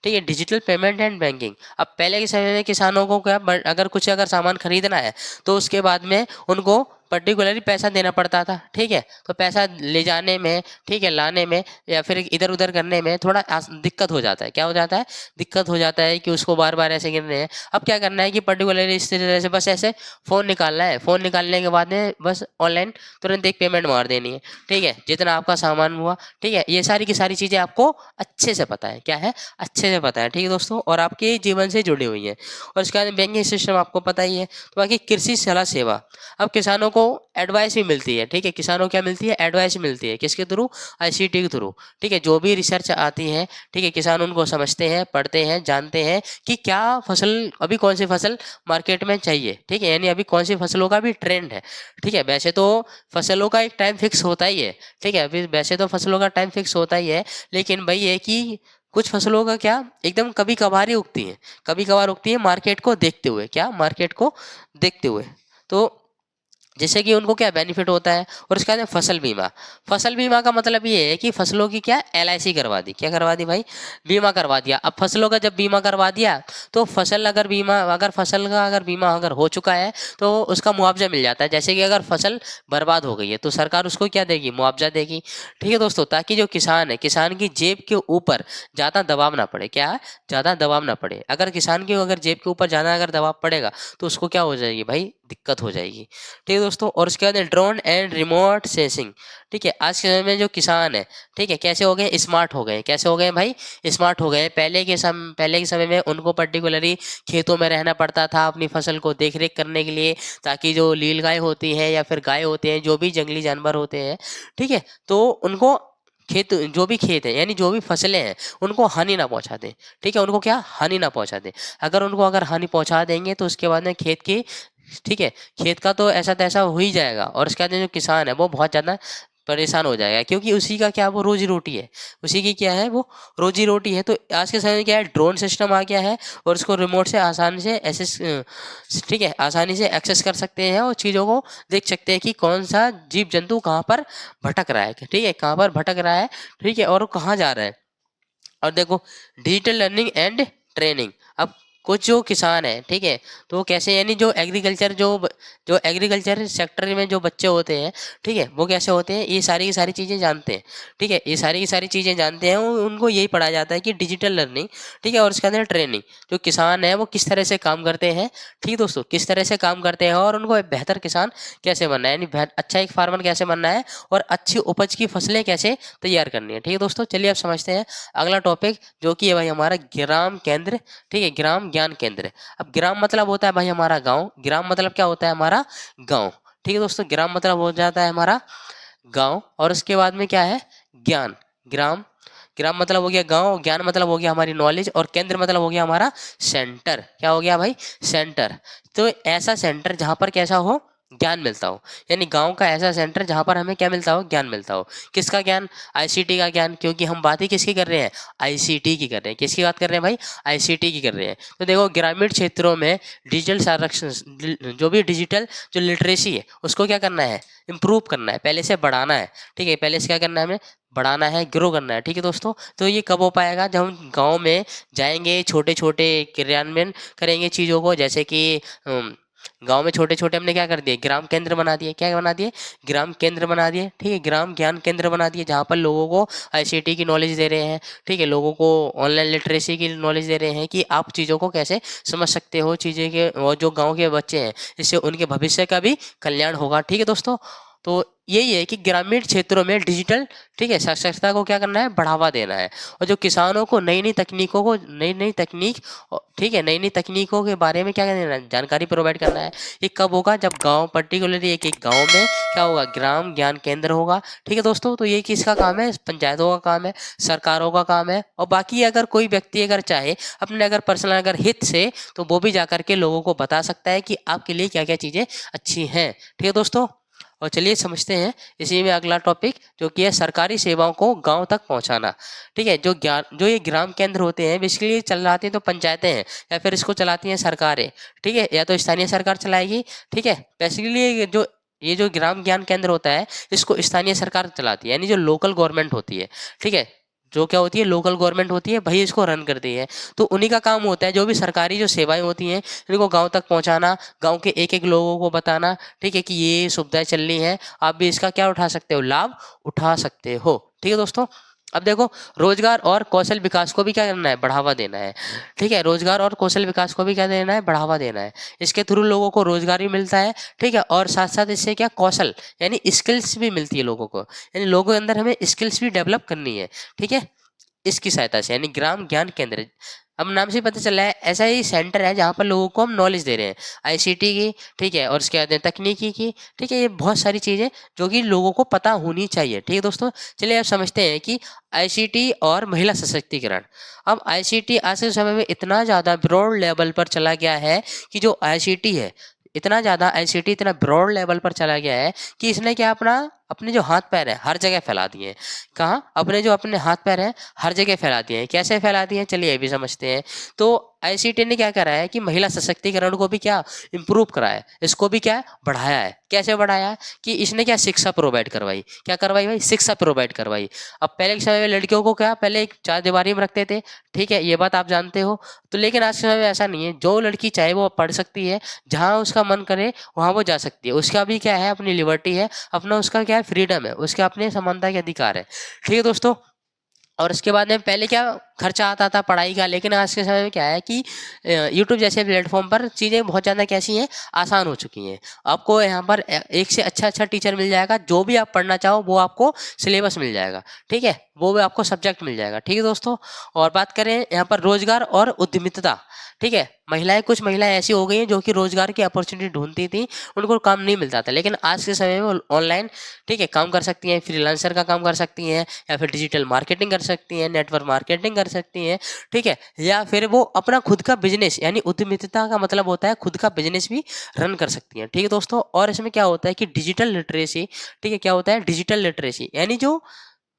ठीक है, डिजिटल पेमेंट एंड बैंकिंग। अब पहले के समय में किसानों को क्या, अगर सामान खरीदना है तो उसके बाद में उनको पर्टिकुलरली पैसा देना पड़ता था, ठीक है। तो पैसा ले जाने में, ठीक है, लाने में या फिर इधर उधर करने में थोड़ा दिक्कत हो जाता है। क्या हो जाता है, दिक्कत हो जाता है कि उसको बार बार ऐसे गिरने हैं। अब क्या करना है कि पर्टिकुलरली इस तरह से बस ऐसे फ़ोन निकालना है, फ़ोन निकालने के बाद में बस ऑनलाइन तुरंत एक पेमेंट मार देनी है, ठीक है, जितना आपका सामान हुआ, ठीक है। ये सारी की सारी चीज़ें आपको अच्छे से पता है, क्या है, अच्छे से पता है, ठीक है दोस्तों, और आपके जीवन से जुड़ी हुई है। और इसके बाद बैंकिंग सिस्टम आपको पता ही है। तो बाकी कृषि सलाह सेवा, अब किसानों को एडवाइस भी मिलती है, ठीक है, किसानों को क्या मिलती है, एडवाइस मिलती है, किसके थ्रू, आईसीटी के थ्रू, ठीक है। जो भी रिसर्च आती है, ठीक है, किसान उनको समझते हैं, पढ़ते हैं, जानते हैं कि क्या फसल, अभी कौन सी फसल मार्केट में चाहिए, ठीक है, यानी अभी कौन सी फसलों का भी ट्रेंड है, ठीक है। वैसे तो फसलों का एक टाइम फिक्स होता ही है, ठीक है, अभी वैसे तो फसलों का टाइम फिक्स होता ही है, लेकिन भाई ये कि कुछ फसलों का क्या एकदम कभी कभार ही उगती है, कभी कभार उगती है मार्केट को देखते हुए, क्या, मार्केट को देखते हुए। तो जिससे कि उनको क्या बेनिफिट होता है। और उसके बाद में फसल बीमा, फसल बीमा का मतलब ये है कि फसलों की क्या एलआईसी करवा दी, क्या करवा दी भाई, बीमा करवा दिया। अब फसलों का जब बीमा करवा दिया तो फसल अगर बीमा, अगर फसल का अगर बीमा अगर हो चुका है तो उसका मुआवजा मिल जाता है। जैसे कि अगर फसल बर्बाद हो गई है तो सरकार उसको क्या देगी, मुआवजा देगी, ठीक है दोस्तों, ताकि जो किसान है, किसान की जेब के ऊपर ज़्यादा दबाव ना पड़े, क्या, ज़्यादा दबाव ना पड़े। अगर किसान की अगर जेब के ऊपर ज़्यादा अगर दबाव पड़ेगा तो उसको क्या हो जाएगी भाई, दिक्कत हो जाएगी, ठीक है दोस्तों। और उसके बाद ड्रोन एंड रिमोट सेंसिंग, ठीक है, आज के समय में जो किसान है, ठीक है, कैसे हो गए, स्मार्ट हो गए, कैसे हो गए भाई, स्मार्ट हो गए। पहले के समय में उनको पर्टिकुलरली खेतों में रहना पड़ता था अपनी फसल को देख रेख करने के लिए, ताकि जो नीलगाय होती है या फिर गाय होते हैं, जो भी जंगली जानवर होते हैं, ठीक है, तो उनको खेत, जो भी खेत है यानी जो भी फसलें हैं उनको हानि ना पहुंचा दें, ठीक है, उनको क्या हानि ना पहुंचा दें। अगर उनको अगर हानि पहुंचा देंगे तो उसके बाद में खेत की, ठीक है, खेत का तो ऐसा तैसा हो ही जाएगा। और उसके बाद जो किसान है वो बहुत ज़्यादा परेशान हो जाएगा, क्योंकि उसी का क्या, वो रोजी रोटी है, उसी की क्या है, वो रोजी रोटी है। तो आज के समय में क्या है, ड्रोन सिस्टम आ गया है और उसको रिमोट से आसानी से ठीक है, आसानी से एक्सेस कर सकते हैं और चीज़ों को देख सकते हैं कि कौन सा जीव जंतु कहाँ पर भटक रहा है, ठीक है, कहाँ पर भटक रहा है, ठीक है, और वो कहाँ जा रहा है। और देखो डिजिटल लर्निंग एंड ट्रेनिंग, अब कुछ जो किसान है, ठीक है, तो वो कैसे, यानी जो एग्रीकल्चर जो एग्रीकल्चर सेक्टर में जो बच्चे होते हैं, ठीक है, वो कैसे होते हैं, ये सारी की सारी चीज़ें जानते हैं, ठीक है, ये सारी की सारी चीज़ें जानते हैं, उनको यही पढ़ाया जाता है कि डिजिटल लर्निंग, ठीक है, और उसके अंदर ट्रेनिंग, जो किसान है वो किस तरह से काम करते हैं, ठीक है दोस्तों, किस तरह से काम करते हैं और उनको एक बेहतर किसान कैसे बनना है, यानी अच्छा एक फार्मर कैसे बनना है और अच्छी उपज की फसलें कैसे तैयार करनी है, ठीक है दोस्तों। चलिए अब समझते हैं अगला टॉपिक, जो कि है भाई हमारा ग्राम केंद्र, ठीक है, ग्राम ज्ञान केंद्र। अब ग्राम मतलब होता है भाई हमारा गांव, ग्राम मतलब क्या होता है, हमारा गांव, ठीक है दोस्तों, ग्राम मतलब हो जाता है हमारा गांव। और उसके बाद में क्या है, ज्ञान, ग्राम, ग्राम मतलब हो गया गांव, ज्ञान मतलब हो गया हमारी नॉलेज, और केंद्र मतलब हो गया हमारा सेंटर, क्या हो गया भाई, सेंटर। तो ऐसा सेंटर जहां पर कैसा हो, ज्ञान मिलता हो, यानी गांव का ऐसा सेंटर जहां पर हमें क्या मिलता हो, ज्ञान मिलता हो। किसका ज्ञान, आईसीटी का ज्ञान, क्योंकि हम बात ही किसकी कर रहे हैं, आईसीटी की कर रहे हैं। किसकी बात कर रहे हैं भाई, आईसीटी की कर रहे हैं। तो देखो ग्रामीण क्षेत्रों में डिजिटल संरक्षण, जो भी डिजिटल जो लिटरेसी है उसको क्या करना है, इम्प्रूव करना है, पहले से बढ़ाना है, ठीक है, पहले से क्या करना है, हमें बढ़ाना है, ग्रो करना है, ठीक है दोस्तों। तो ये कब हो पाएगा, जब हम गांव में जाएंगे, छोटे छोटे क्रियान्वयन करेंगे चीज़ों को, जैसे कि गांव में छोटे छोटे हमने क्या कर दिए, ग्राम केंद्र बना दिए, क्या बना दिए, ग्राम केंद्र बना दिए, ठीक है, ग्राम ज्ञान केंद्र बना दिए, जहाँ पर लोगों को आईसीटी की नॉलेज दे रहे हैं, ठीक है, लोगों को ऑनलाइन लिटरेसी की नॉलेज दे रहे हैं कि आप चीज़ों को कैसे समझ सकते हो, चीज़ें के, और जो गाँव के बच्चे हैं इससे उनके भविष्य का भी कल्याण होगा, ठीक है दोस्तों। तो यही है कि ग्रामीण क्षेत्रों में डिजिटल, ठीक है, साक्षरता को क्या करना है, बढ़ावा देना है। और जो किसानों को नई नई तकनीकों को, नई नई तकनीक, ठीक है, नई नई तकनीकों के बारे में क्या करना है, जानकारी प्रोवाइड करना है। ये कब होगा, जब गांव, पर्टिकुलरली एक एक गांव में क्या होगा, ग्राम ज्ञान केंद्र होगा। ठीक है दोस्तों, तो ये किसका काम है, पंचायतों का काम है, सरकारों का काम है। और बाकी अगर कोई व्यक्ति अगर चाहे अपने अगर पर्सनल अगर हित से, तो वो भी जाकर के लोगों को बता सकता है कि आपके लिए क्या क्या चीज़ें अच्छी हैं। ठीक है दोस्तों, और चलिए समझते हैं इसी में अगला टॉपिक, जो कि है सरकारी सेवाओं को गांव तक पहुंचाना। ठीक है, जो ये ग्राम केंद्र होते हैं, बेसिकली चलाती हैं तो पंचायतें हैं, या फिर इसको चलाती हैं सरकारें। ठीक है, या तो स्थानीय सरकार चलाएगी। ठीक है, बेसिकली ये जो ग्राम ज्ञान केंद्र होता है, इसको स्थानीय सरकार चलाती है, यानी जो लोकल गवर्नमेंट होती है। ठीक है, जो क्या होती है, लोकल गवर्नमेंट होती है, वही इसको रन करती है। तो उन्हीं का काम होता है, जो भी सरकारी जो सेवाएं होती हैं, इनको गांव तक पहुंचाना, गांव के एक एक लोगों को बताना। ठीक है, कि ये सुविधाएं चल रही हैं, आप भी इसका क्या उठा सकते हो, लाभ उठा सकते हो। ठीक है दोस्तों, अब देखो, रोजगार और कौशल विकास को भी क्या करना है, बढ़ावा देना है। ठीक है, रोजगार और कौशल विकास को भी क्या देना है, बढ़ावा देना है। इसके थ्रू लोगों को रोजगार भी मिलता है। ठीक है, और साथ साथ इससे क्या, कौशल यानी स्किल्स भी मिलती है लोगों को, यानी लोगों के अंदर हमें स्किल्स भी डेवलप करनी है। ठीक है, इसकी सहायता से, यानी ग्राम ज्ञान केंद्र, अब नाम से पता चला है, ऐसा ही सेंटर है जहाँ पर लोगों को हम नॉलेज दे रहे हैं, आईसीटी की। ठीक है, और उसके बाद में तकनीकी की। ठीक है, ये बहुत सारी चीज़ें जो कि लोगों को पता होनी चाहिए। ठीक है दोस्तों, चलिए अब समझते हैं कि आईसीटी और महिला सशक्तिकरण। अब आईसीटी आज के समय में इतना ज़्यादा ब्रॉड लेवल पर चला गया है कि जो आईसीटी है, इतना ज़्यादा आईसीटी इतना ब्रॉड लेवल पर चला गया है कि इसने क्या अपने जो हाथ पैर है हर जगह फैला दिए हैं। कहाँ, अपने जो अपने हाथ पैर हैं हर जगह फैला दिए हैं। कैसे फैला दिए हैं, चलिए ये भी समझते हैं। तो आईसीटी ने क्या करा है कि महिला सशक्तिकरण को भी क्या इम्प्रूव करा है, इसको भी क्या बढ़ाया है। कैसे बढ़ाया है कि इसने क्या शिक्षा प्रोवाइड करवाई, क्या करवाई भाई, शिक्षा प्रोवाइड करवाई। अब पहले के समय में लड़कियों को क्या, पहले एक चार दीवारी में रखते थे। ठीक है, ये बात आप जानते हो। तो लेकिन आज के समय में ऐसा नहीं है, जो लड़की चाहे वो पढ़ सकती है, जहाँ उसका मन करे वहाँ वो जा सकती है। उसका भी क्या है, अपनी लिबर्टी है, अपना उसका क्या है, फ्रीडम है, उसके अपने समानता के अधिकार है। ठीक है दोस्तों, और उसके बाद में पहले क्या खर्चा आता था पढ़ाई का, लेकिन आज के समय में क्या है कि यूट्यूब जैसे प्लेटफॉर्म पर चीज़ें बहुत ज़्यादा कैसी हैं, आसान हो चुकी हैं। आपको यहाँ पर एक से अच्छा टीचर मिल जाएगा, जो भी आप पढ़ना चाहो वो आपको सिलेबस मिल जाएगा। ठीक है, वो भी आपको सब्जेक्ट मिल जाएगा। ठीक है दोस्तों, और बात करें यहाँ पर रोजगार और उद्यमिता। ठीक है, महिलाएं, कुछ महिलाएं ऐसी हो गई हैं जो कि रोजगार की अपॉर्चुनिटी ढूंढती थी, उनको काम नहीं मिलता था, लेकिन आज के समय में ऑनलाइन, ठीक है, काम कर सकती हैं, फ्रीलांसर का काम कर सकती हैं, या फिर डिजिटल मार्केटिंग कर सकती हैं, नेटवर्क मार्केटिंग कर सकती हैं। ठीक है, या फिर वो अपना खुद का बिजनेस, यानी उद्यमिता का मतलब होता है खुद का बिजनेस भी रन कर सकती हैं। ठीक है दोस्तों, और इसमें क्या होता है कि डिजिटल लिटरेसी, ठीक है, क्या होता है, डिजिटल लिटरेसी यानी जो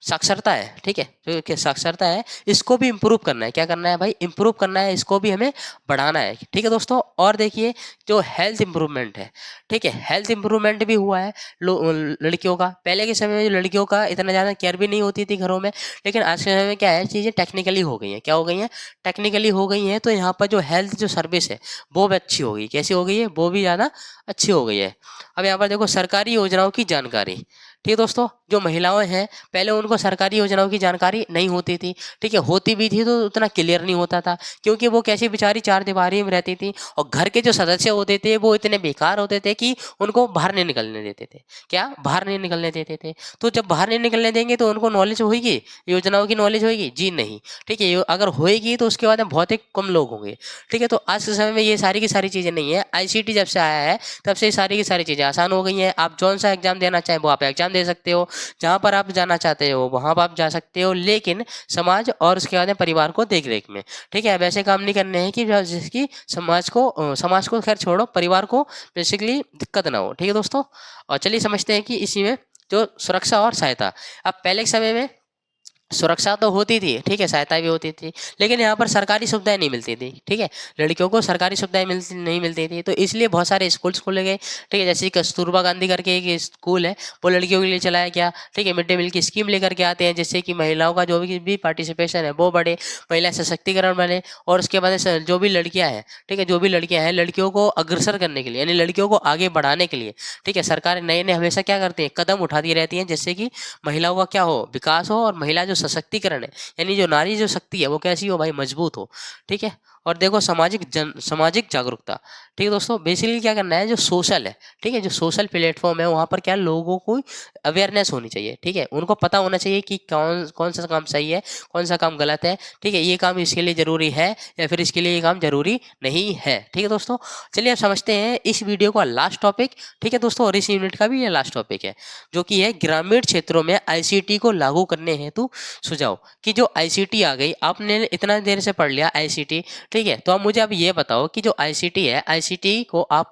साक्षरता है। ठीक है, जो कि साक्षरता है, इसको भी इम्प्रूव करना है। क्या करना है भाई, इम्प्रूव करना है, इसको भी हमें बढ़ाना है। ठीक है दोस्तों, और देखिए जो हेल्थ इम्प्रूवमेंट है, ठीक है, हेल्थ इम्प्रूवमेंट भी हुआ है लड़कियों का। पहले के समय में जो लड़कियों का इतना ज़्यादा केयर भी नहीं होती थी घरों में, लेकिन आज के समय में क्या है, चीज़ें टेक्निकली हो गई हैं। क्या हो गई हैं, टेक्निकली हो गई हैं। तो यहाँ पर जो हेल्थ जो सर्विस है वो भी अच्छी हो गई। कैसी हो गई है, वो भी ज़्यादा अच्छी हो गई है। अब यहाँ पर देखो सरकारी योजनाओं की जानकारी। ठीक है दोस्तों, जो महिलाएं हैं पहले उनको सरकारी योजनाओं की जानकारी नहीं होती थी। ठीक है, होती भी थी तो उतना क्लियर नहीं होता था, क्योंकि वो कैसी बेचारी चार दीवारी में रहती थी, और घर के जो सदस्य होते थे वो इतने बेकार होते थे कि उनको बाहर नहीं निकलने देते थे। क्या, बाहर नहीं निकलने देते थे। तो जब बाहर नहीं निकलने देंगे तो उनको नॉलेज होगी, योजनाओं की नॉलेज होगी जी नहीं। ठीक है, अगर होएगी तो उसके बाद में बहुत ही कम लोग होंगे। ठीक है, तो आज के समय में ये सारी की सारी चीज़ें नहीं है। आईसीटी जब से आया है तब से सारी की सारी चीज़ें आसान हो गई हैं। आप जौन सा एग्जाम देना चाहें वो आप एग्जाम दे सकते हो, जहाँ पर आप जाना चाहते हो वहाँ पर आप जा सकते हो, लेकिन समाज और उसके बाद में परिवार को देख रेख में। ठीक है, अब ऐसे काम नहीं करने हैं कि जिसकी समाज को खैर छोड़ो, परिवार को बेसिकली दिक्कत ना हो। ठीक है दोस्तों, और चलिए समझते हैं कि इसी में जो सुरक्षा और सहायता। अब पहले के समय में सुरक्षा तो होती थी, ठीक है, सहायता भी होती थी, लेकिन यहाँ पर सरकारी सुविधाएं नहीं मिलती थी। ठीक है, लड़कियों को सरकारी सुविधाएं नहीं मिलती थी, तो इसलिए बहुत सारे स्कूल्स खोले गए। ठीक है, जैसे कस्तूरबा गांधी करके एक स्कूल है, वो लड़कियों के लिए चलाया गया। ठीक है, मिड डे मील की स्कीम लेकर के आते हैं, जिससे कि महिलाओं का जो भी पार्टिसिपेशन है वो बढ़े, महिला सशक्तिकरण बने। और उसके बाद जो भी लड़कियाँ हैं, ठीक है, जो भी लड़कियाँ हैं, लड़कियों को अग्रसर करने के लिए, यानी लड़कियों को आगे बढ़ाने के लिए, ठीक है, सरकार नए नए हमेशा क्या करती है, कदम उठाती रहती हैं, जिससे कि महिलाओं का क्या हो, विकास हो, और महिला जो सशक्तिकरण है, यानी जो नारी जो शक्ति है वो कैसी हो भाई, मजबूत हो। ठीक है, और देखो सामाजिक जागरूकता। ठीक है दोस्तों, बेसिकली क्या करना है, जो सोशल है, ठीक है, जो सोशल प्लेटफॉर्म है वहाँ पर क्या लोगों को अवेयरनेस होनी चाहिए। ठीक है, उनको पता होना चाहिए कि कौन कौन सा काम सही है, कौन सा काम गलत है। ठीक है, ये काम इसके लिए जरूरी है या फिर इसके लिए ये काम जरूरी नहीं है। ठीक है दोस्तों, चलिए अब समझते हैं इस वीडियो का लास्ट टॉपिक। ठीक है दोस्तों, और इस यूनिट का भी ये लास्ट टॉपिक है, जो कि है ग्रामीण क्षेत्रों में आईसीटी को लागू करने हेतु सुझाव। कि जो आईसीटी आ गई, आपने इतना देर से पढ़ लिया आईसीटी, ठीक है, तो अब मुझे अब ये बताओ कि जो आईसीटी है, आईसीटी को आप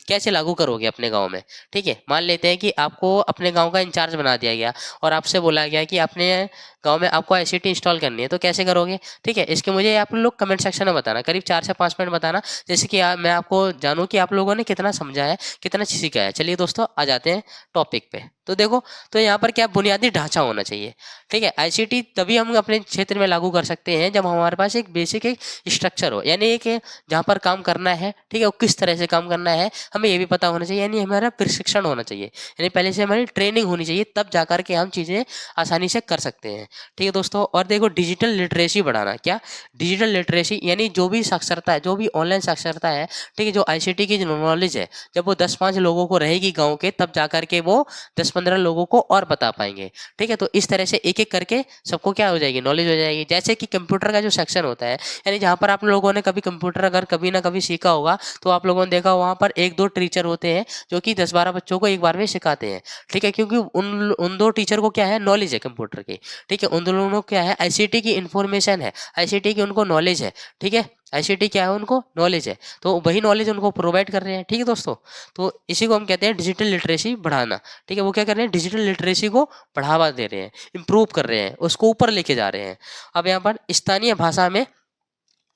कैसे लागू करोगे अपने गांव में। ठीक है, मान लेते हैं कि आपको अपने गांव का इंचार्ज बना दिया गया और आपसे बोला गया कि अपने गांव में आपको आईसीटी इंस्टॉल करनी है, तो कैसे करोगे। ठीक है, इसके मुझे आप लोग कमेंट सेक्शन में बताना, करीब 4 से 5 मिनट बताना, जैसे कि मैं आपको जानूं कि आप लोगों ने कितना समझा है, कितना सीखा है। चलिए दोस्तों, आ जाते हैं टॉपिक पे। तो देखो, तो यहाँ पर क्या बुनियादी ढांचा होना चाहिए। ठीक है, आईसीटी तभी हम अपने क्षेत्र में लागू कर सकते हैं जब हमारे पास एक बेसिक एक स्ट्रक्चर हो, यानी एक जहाँ पर काम करना है, ठीक है, वो किस तरह से काम करना है हमें ये भी पता होना चाहिए, यानी हमारा प्रशिक्षण होना चाहिए, यानी पहले से हमारी ट्रेनिंग होनी चाहिए, तब जाकर के हम चीज़ें आसानी से कर सकते हैं। ठीक है दोस्तों, और देखो डिजिटल लिटरेसी बढ़ाना। क्या डिजिटल लिटरेसी, यानी जो भी साक्षरता है, जो भी ऑनलाइन साक्षरता है, ठीक है, जो आईसीटी की जो नॉलेज है, जब वो 10-5 लोगों को रहेगी गाँव के, तब जाकर के वो 10-15 लोगों को और बता पाएंगे। ठीक है, तो इस तरह से एक एक करके सबको क्या हो जाएगी, नॉलेज हो जाएगी। जैसे कि कंप्यूटर का जो सेक्शन होता है, यानी जहाँ पर आप लोगों ने कभी कंप्यूटर अगर कभी ना कभी सीखा होगा, तो आप लोगों ने देखा वहाँ पर 1-2 टीचर होते हैं जो कि 10-12 बच्चों को एक बार में सिखाते हैं। ठीक है, क्योंकि उन 2 टीचर को क्या है, नॉलेज है कंप्यूटर की। ठीक है, उन दोनों को क्या है, आईसीटी की इन्फॉर्मेशन है, आईसीटी की उनको नॉलेज है। ठीक है, आईसीटी क्या है, उनको नॉलेज है, तो वही नॉलेज उनको प्रोवाइड कर रहे हैं। ठीक है दोस्तों, तो इसी को हम कहते हैं डिजिटल लिटरेसी बढ़ाना। ठीक है, वो क्या कर रहे हैं, डिजिटल लिटरेसी को बढ़ावा दे रहे हैं, इंप्रूव कर रहे हैं, उसको ऊपर लेके जा रहे हैं। अब यहाँ पर स्थानीय भाषा में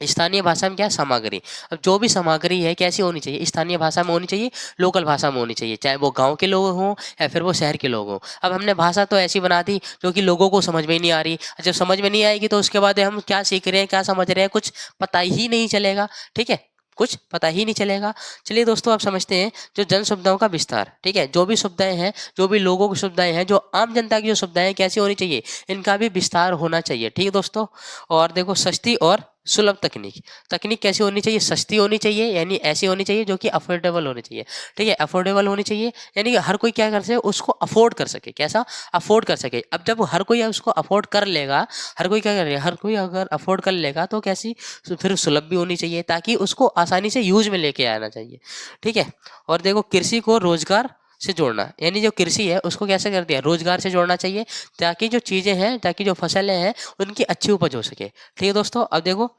क्या है, सामग्री। अब जो भी सामग्री है कैसी होनी चाहिए, स्थानीय भाषा में होनी चाहिए, लोकल भाषा में होनी चाहिए, चाहे वो गांव के लोग हों या फिर वो शहर के लोग हों। अब हमने भाषा तो ऐसी बना दी जो कि लोगों को समझ में ही नहीं आ रही। जब समझ में नहीं आएगी तो उसके बाद हम क्या सीख रहे हैं, क्या समझ रहे हैं, कुछ पता ही नहीं चलेगा। ठीक है, कुछ पता ही नहीं चलेगा। चलिए दोस्तों, आप समझते हैं जो जन सुविधाओं का विस्तार। ठीक है, जो भी सुविधाएं हैं, जो भी लोगों की सुविधाएं हैं, जो आम जनता की जो सुविधाएं कैसी होनी चाहिए, इनका भी विस्तार होना चाहिए। ठीक है दोस्तों, और देखो सस्ती और सुलभ तकनीक कैसी होनी चाहिए, सस्ती होनी चाहिए, यानी ऐसी होनी चाहिए जो कि अफोर्डेबल होनी चाहिए। ठीक है, अफोर्डेबल होनी चाहिए, यानी कि हर कोई क्या कर सके, उसको अफोर्ड कर सके। कैसा अफोर्ड कर सके। अब जब हर कोई उसको अफोर्ड कर लेगा, हर कोई क्या करेगा, हर कोई अगर अफोर्ड कर लेगा तो कैसी, फिर सुलभ भी होनी चाहिए, ताकि उसको आसानी से यूज में लेके आना चाहिए। ठीक है, और देखो कृषि को रोजगार से जोड़ना, यानी जो कृषि है उसको कैसे कर दिया, रोजगार से जोड़ना चाहिए, ताकि जो चीज़ें हैं, ताकि जो फसलें हैं उनकी अच्छी उपज हो सके। ठीक है दोस्तों, अब देखो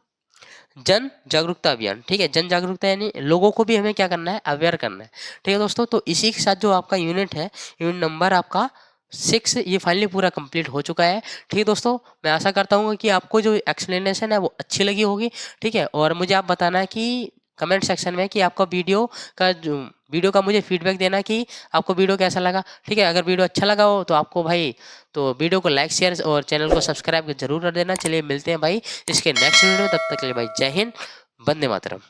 जन जागरूकता अभियान। ठीक है, जन जागरूकता यानी लोगों को भी हमें क्या करना है, अवेयर करना है। ठीक है दोस्तों, तो इसी के साथ जो आपका यूनिट है, यूनिट नंबर आपका 6 ये फाइनली पूरा कंप्लीट हो चुका है। ठीक है दोस्तों, मैं आशा करता हूँ कि आपको जो एक्सप्लेनेशन है वो अच्छी लगी होगी। ठीक है, और मुझे आप बताना है कि कमेंट सेक्शन में कि आपका वीडियो का मुझे फीडबैक देना कि आपको वीडियो कैसा लगा। ठीक है, अगर वीडियो अच्छा लगा हो तो आपको भाई, तो वीडियो को लाइक शेयर और चैनल को सब्सक्राइब जरूर कर देना। चलिए मिलते हैं भाई इसके नेक्स्ट वीडियो में, तब तक के लिए भाई जय हिंद, वंदे मातरम।